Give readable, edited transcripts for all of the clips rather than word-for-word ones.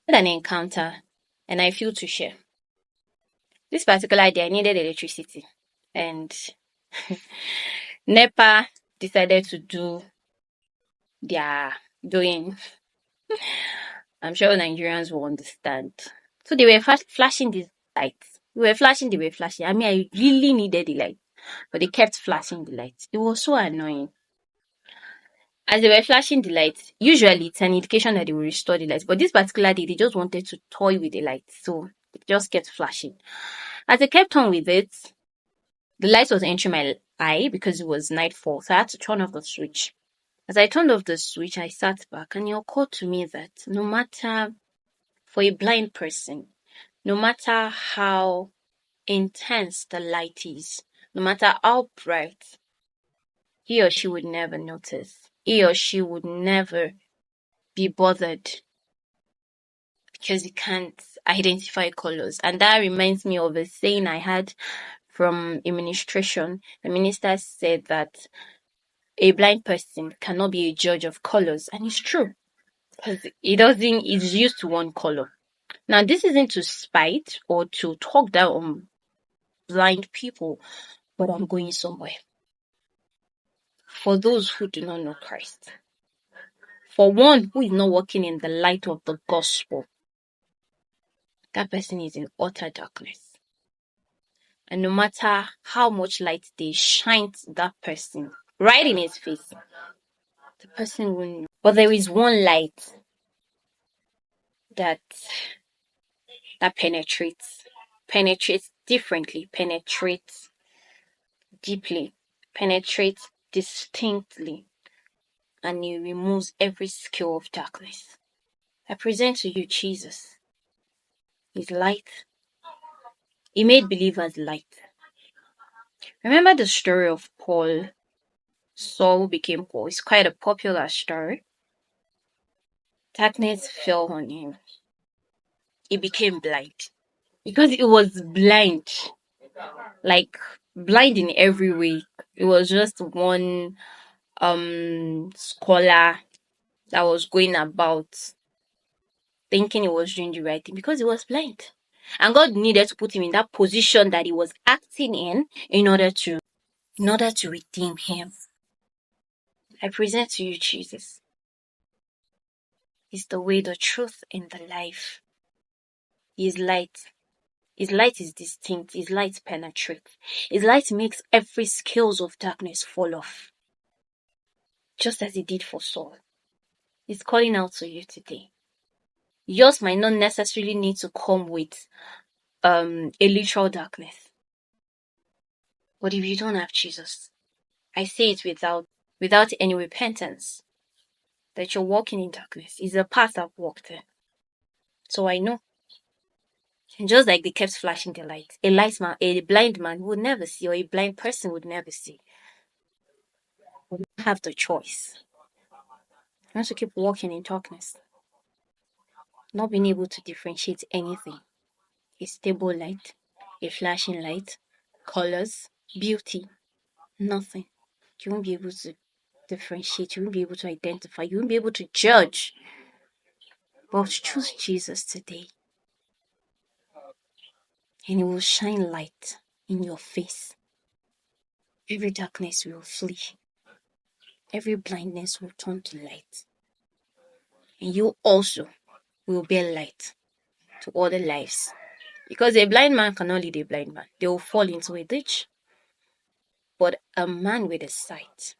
had an encounter and I feel to share. This particular day, I needed electricity, and NEPA decided to do their doing. I'm sure Nigerians will understand. So they were flashing these lights. They were flashing. I mean, I really needed the light, but they kept flashing the lights. It was so annoying. As they were flashing the lights, usually it's an indication that they will restore the lights. But this particular day, they just wanted to toy with the lights. So they just kept flashing. As they kept on with it, the light was entering my eye because it was nightfall. So I had to turn off the switch. As I turned off the switch, I sat back and it occurred to me that no matter, for a blind person, no matter how intense the light is, no matter how bright, he or she would never notice. He or she would never be bothered because he can't identify colors. And that reminds me of a saying I had from administration. The minister said that a blind person cannot be a judge of colors. And it's true because he's used to one color. Now, this isn't to spite or to talk down on blind people, but I'm going somewhere. For those who do not know Christ, for one who is not walking in the light of the gospel, that person is in utter darkness. And no matter how much light they shine to that person, right in his face, the person will know. But there is one light that penetrates differently, penetrates deeply, penetrates distinctly, and it removes every skill of darkness. I present to you Jesus. His light. He made believers light. Remember the story of Paul? Saul became Paul. It's quite a popular story. Darkness fell on him. He became blind. Because he was blind. Like blind in every way. It was just one scholar that was going about thinking he was doing the right thing because he was blind. And God needed to put him in that position that he was acting in order to redeem him. I present to you Jesus. He's the way, the truth, and the life. He is light. His light is distinct. His light penetrates. His light makes every scales of darkness fall off. Just as he did for Saul. He's calling out to you today. Yours might not necessarily need to come with a literal darkness. But if you don't have Jesus, I say it without any repentance, that you're walking in darkness. It's a path I've walked in. So I know. And just like they kept flashing the light, a blind man would never see, or a blind person would never see. We have the choice. You want to keep walking in darkness, not being able to differentiate anything. A stable light, a flashing light, colors, beauty, nothing. You won't be able to differentiate, you won't be able to identify, you won't be able to judge. But choose Jesus today, and He will shine light in your face. Every darkness will flee, every blindness will turn to light, and you also will bear light to other lives. Because a blind man cannot lead a blind man, they will fall into a ditch. But a man with a sight,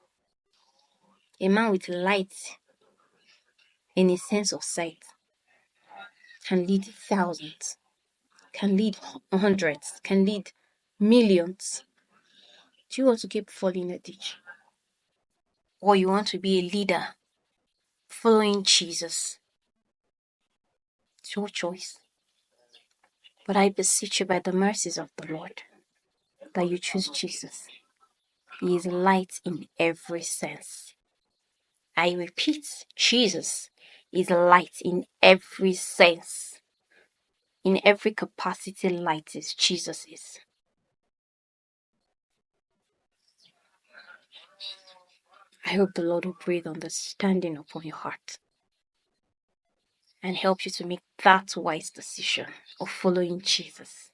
a man with light in his sense of sight, can lead thousands, can lead hundreds, can lead millions. Do you want to keep falling in a ditch? Or you want to be a leader following Jesus? It's your choice. But I beseech you by the mercies of the Lord that you choose Jesus. He is light in every sense. I repeat, Jesus is light in every sense. In every capacity, light is Jesus is. I hope the Lord will breathe understanding upon your heart. and help you to make that wise decision of following Jesus.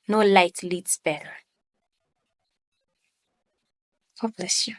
No light leads better. God bless you.